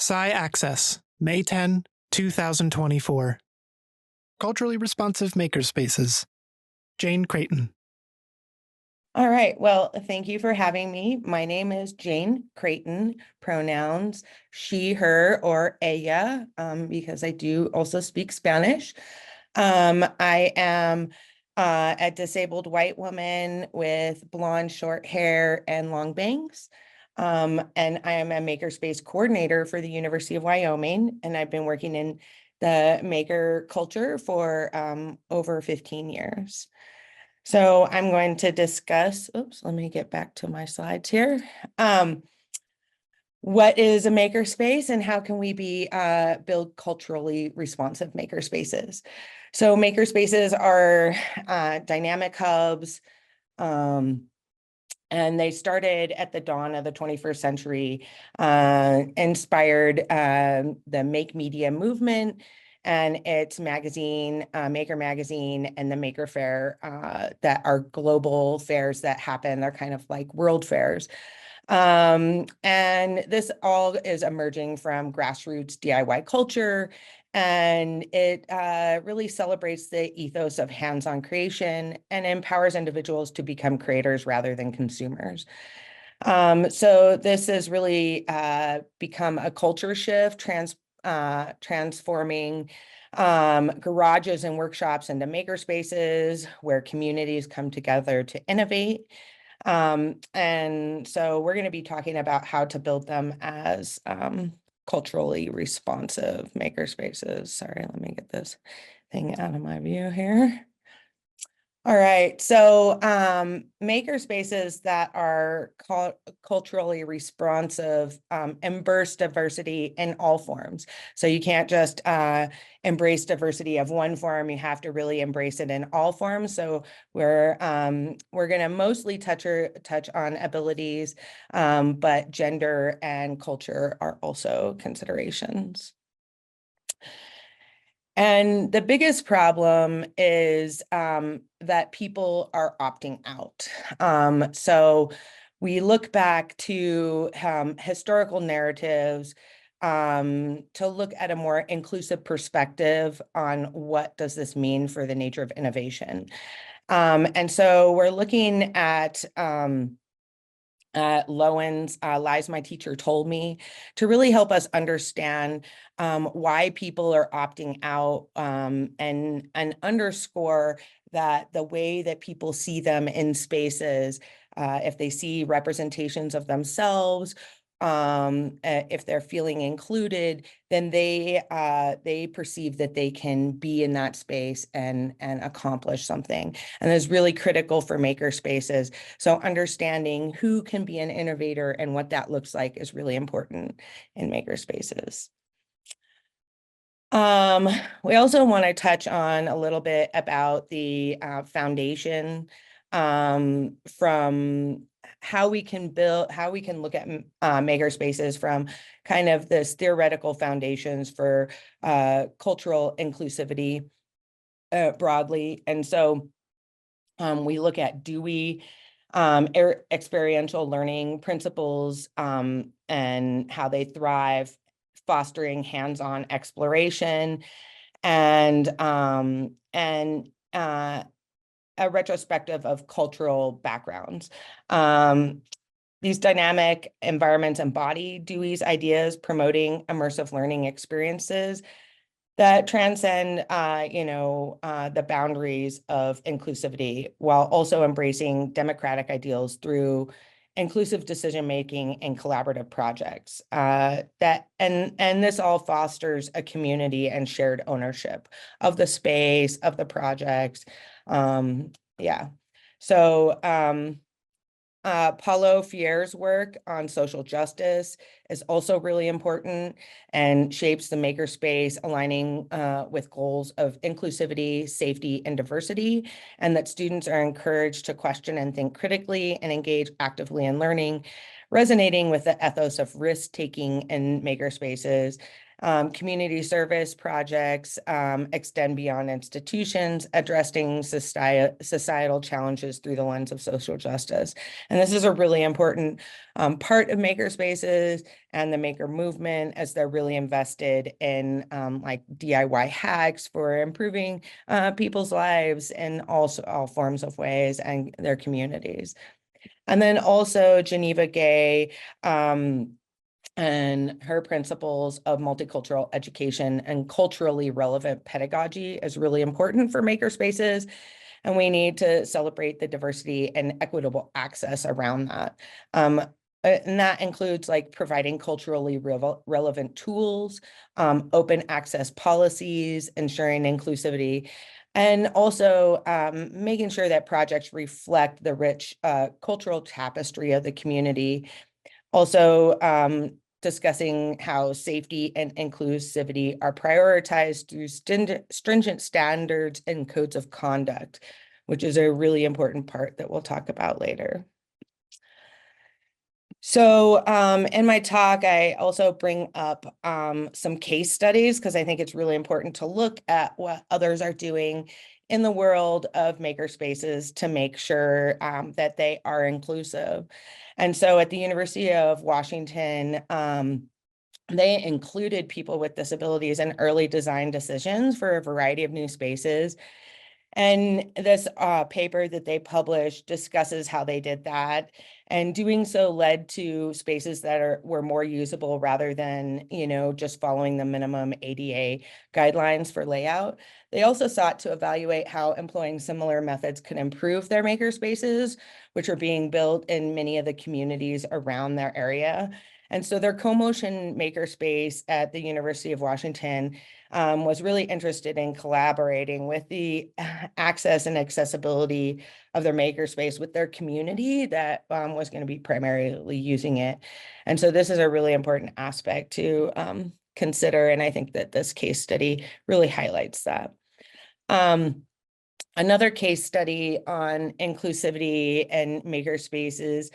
Sci Access, May 10, 2024. Culturally Responsive Makerspaces. Jane Crayton. All right. Well, thank you for having me. My name is Jane Crayton, pronouns she, her, or ella, because I do also speak Spanish. I am a disabled white woman with blonde short hair and long bangs. And I am a makerspace coordinator for the University of Wyoming, and I've been working in the maker culture for over 15 years. So I'm going to discuss, oops, let me get back to my slides here. What is a makerspace and how can we build culturally responsive makerspaces? So makerspaces are dynamic hubs, and they started at the dawn of the 21st century, inspired the Make Media movement and its magazine, Maker Magazine, and the Maker Fair, that are global fairs that happen. They're kind of like world fairs. And this all is emerging from grassroots DIY culture, and it really celebrates the ethos of hands-on creation and empowers individuals to become creators rather than consumers. So this has really become a culture shift, transforming garages and workshops into makerspaces where communities come together to innovate. And so we're going to be talking about how to build them as culturally responsive makerspaces. Sorry, let me get this thing out of my view here. All right, so makerspaces that are culturally responsive embrace diversity in all forms. So you can't just embrace diversity of one form, you have to really embrace it in all forms. So we're going to mostly touch on abilities, but gender and culture are also considerations. And the biggest problem is that people are opting out. So we look back to historical narratives to look at a more inclusive perspective on what does this mean for the nature of innovation. And so we're looking at Lowen's Lies My Teacher Told Me to really help us understand why people are opting out, and underscore that the way that people see them in spaces, if they see representations of themselves, if they're feeling included, then they perceive that they can be in that space and accomplish something. And that's really critical for maker spaces. So understanding who can be an innovator and what that looks like is really important in maker spaces. We also want to touch on a little bit about the foundation, from how we can look at maker spaces from kind of this theoretical foundations for cultural inclusivity broadly. And so we look at Dewey, experiential learning principles, and how they thrive, fostering hands-on exploration, and a retrospective of cultural backgrounds. These dynamic environments embody Dewey's ideas, promoting immersive learning experiences that transcend, the boundaries of inclusivity, while also embracing democratic ideals through inclusive decision-making and collaborative projects. And this all fosters a community and shared ownership of the space, of the projects. So Paulo Freire's work on social justice is also really important and shapes the makerspace, aligning with goals of inclusivity, safety, and diversity, and that students are encouraged to question and think critically and engage actively in learning, resonating with the ethos of risk-taking in makerspaces, Community service projects extend beyond institutions, addressing societal challenges through the lens of social justice. And this is a really important part of makerspaces and the maker movement, as they're really invested in like DIY hacks for improving people's lives in all forms of ways and their communities. And then also Geneva Gay and her principles of multicultural education and culturally relevant pedagogy is really important for makerspaces. And we need to celebrate the diversity and equitable access around that. And that includes like providing culturally relevant tools, open access policies, ensuring inclusivity, and also making sure that projects reflect the rich cultural tapestry of the community. Also, discussing how safety and inclusivity are prioritized through stringent standards and codes of conduct, which is a really important part that we'll talk about later. So in my talk, I also bring up some case studies because I think it's really important to look at what others are doing in the world of makerspaces to make sure that they are inclusive. And so at the University of Washington, they included people with disabilities in early design decisions for a variety of new spaces. And this paper that they published discusses how they did that. And doing so led to spaces that were more usable rather than, just following the minimum ADA guidelines for layout. They also sought to evaluate how employing similar methods could improve their maker spaces, which are being built in many of the communities around their area. And so their co-motion makerspace at the University of Washington was really interested in collaborating with the access and accessibility of their makerspace with their community that was going to be primarily using it. And so this is a really important aspect to consider. And I think that this case study really highlights that. Another case study on inclusivity and makerspaces.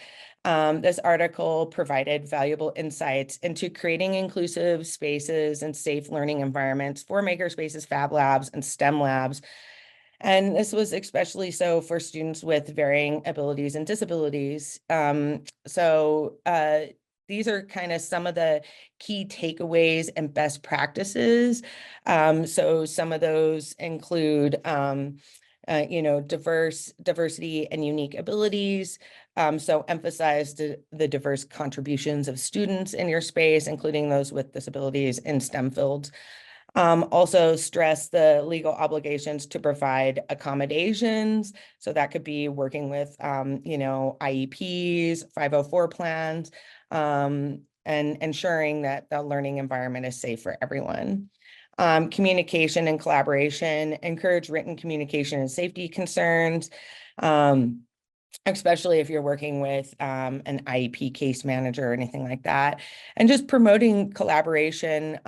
This article provided valuable insights into creating inclusive spaces and safe learning environments for makerspaces, fab labs, and STEM labs. And this was especially so for students with varying abilities and disabilities. These are kind of some of the key takeaways and best practices. So some of those include diversity and unique abilities. So emphasize the diverse contributions of students in your space, including those with disabilities in STEM fields. Also stress the legal obligations to provide accommodations. So that could be working with, IEPs, 504 plans, and ensuring that the learning environment is safe for everyone. Communication and collaboration, encourage written communication and safety concerns, especially if you're working with an IEP case manager or anything like that, and just promoting collaboration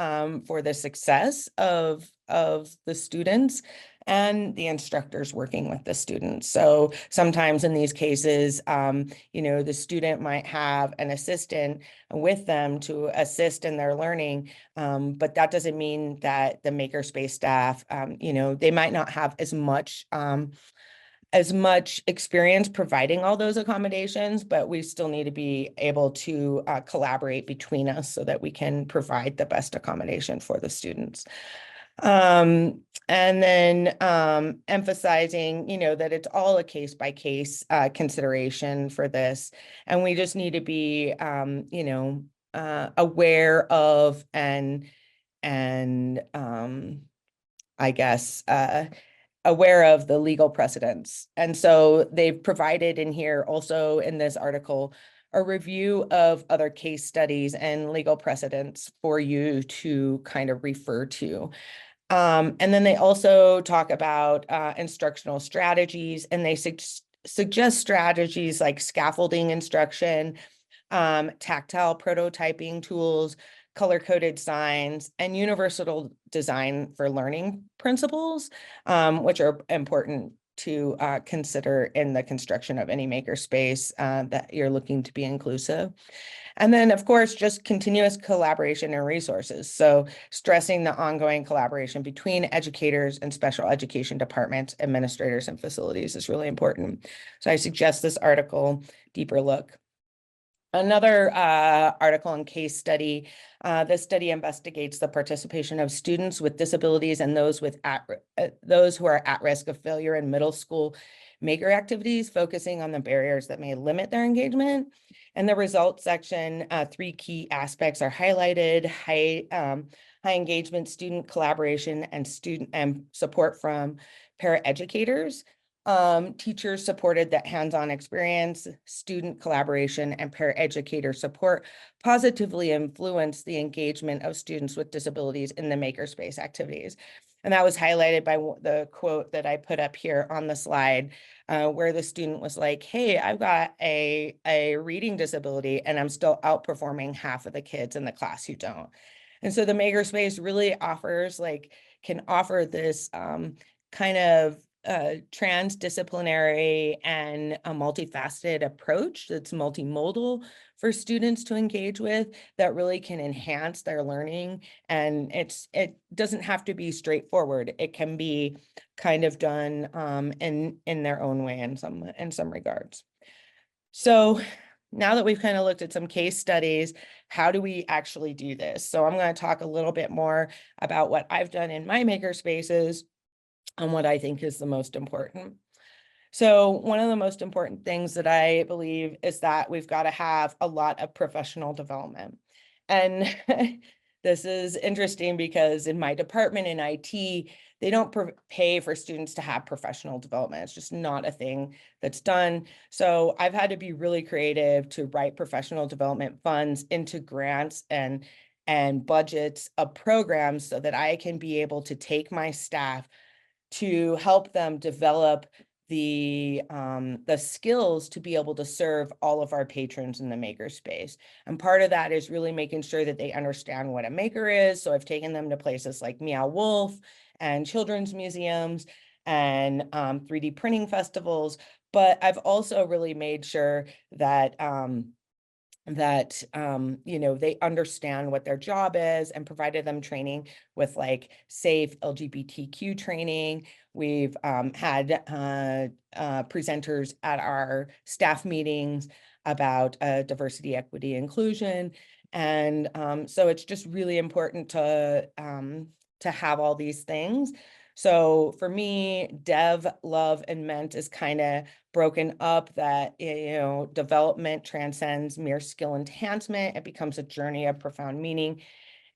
for the success of the students and the instructors working with the students. So sometimes in these cases, the student might have an assistant with them to assist in their learning, but that doesn't mean that the makerspace staff, they might not have as much experience providing all those accommodations, but we still need to be able to collaborate between us so that we can provide the best accommodation for the students. And then emphasizing, that it's all a case-by-case consideration for this. And we just need to be, aware of and I guess, aware of the legal precedents. And so they've provided in here also in this article a review of other case studies and legal precedents for you to kind of refer to. And then they also talk about instructional strategies, and they suggest strategies like scaffolding instruction, tactile prototyping tools, color-coded signs, and universal design for learning principles, which are important to consider in the construction of any makerspace that you're looking to be inclusive. And then, of course, just continuous collaboration and resources. So stressing the ongoing collaboration between educators and special education departments, administrators, and facilities is really important. So I suggest this article, Deeper Look. Another article and case study. This study investigates the participation of students with disabilities and those who are at risk of failure in middle school maker activities, focusing on the barriers that may limit their engagement. In the results section, 3 key aspects are highlighted: high engagement, student collaboration, and support from paraeducators. Teachers supported that hands-on experience, student collaboration, and paraeducator support positively influenced the engagement of students with disabilities in the makerspace activities. And that was highlighted by the quote that I put up here on the slide, where the student was like, hey, I've got a reading disability and I'm still outperforming half of the kids in the class who don't. And so the makerspace really can offer this kind of transdisciplinary and a multifaceted approach that's multimodal for students to engage with, that really can enhance their learning. And it doesn't have to be straightforward. It can be kind of done in their own way in some regards. So now that we've kind of looked at some case studies, how do we actually do this? So I'm going to talk a little bit more about what I've done in my makerspaces and what I think is the most important. So one of the most important things that I believe is that we've got to have a lot of professional development. And this is interesting because in my department in IT, they don't pay for students to have professional development. It's just not a thing that's done. So I've had to be really creative to write professional development funds into grants and budgets of programs so that I can be able to take my staff to help them develop the skills to be able to serve all of our patrons in the makerspace. And part of that is really making sure that they understand what a maker is. So I've taken them to places like Meow Wolf and children's museums and 3D printing festivals. But I've also really made sure that they understand what their job is, and provided them training with like safe LGBTQ training. We've had presenters at our staff meetings about diversity, equity, inclusion. And so it's just really important to have all these things. So for me, dev, love, and ment is kind of broken up, that, development transcends mere skill enhancement. It becomes a journey of profound meaning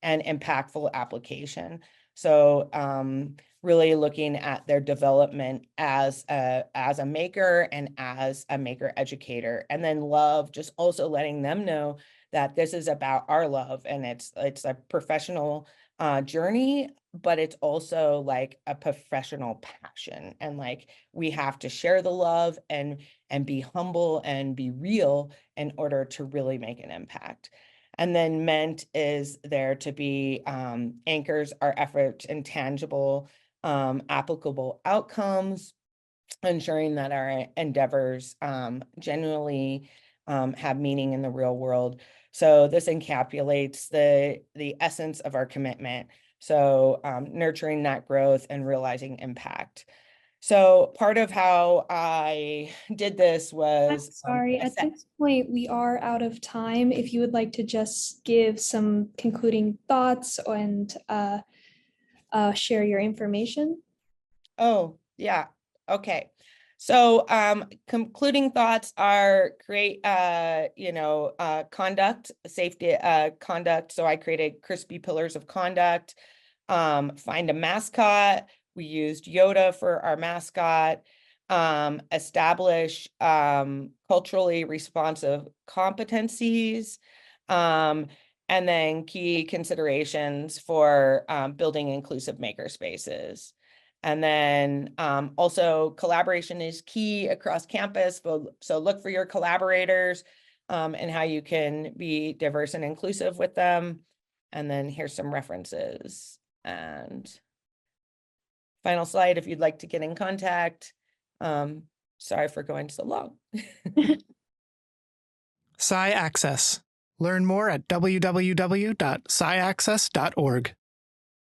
and impactful application. So really looking at their development as a maker and as a maker educator. And then love, just also letting them know that this is about our love, and it's a professional journey, but it's also like a professional passion. And like, we have to share the love and be humble and be real in order to really make an impact. And then ment is there to be anchors our efforts in tangible, applicable outcomes, ensuring that our endeavors genuinely have meaning in the real world. So this encapsulates the essence of our commitment. So nurturing that growth and realizing impact. So part of how I did this was Sorry, at this point, we are out of time. If you would like to just give some concluding thoughts and share your information. Oh, yeah. Okay. So concluding thoughts are create, conduct, safety, conduct. So I created crispy pillars of conduct, find a mascot. We used Yoda for our mascot, establish culturally responsive competencies, and then key considerations for building inclusive makerspaces. And then also collaboration is key across campus. So look for your collaborators and how you can be diverse and inclusive with them. And then here's some references. And final slide, if you'd like to get in contact, Sorry for going so long. Sci Access. Learn more at www.sciaccess.org.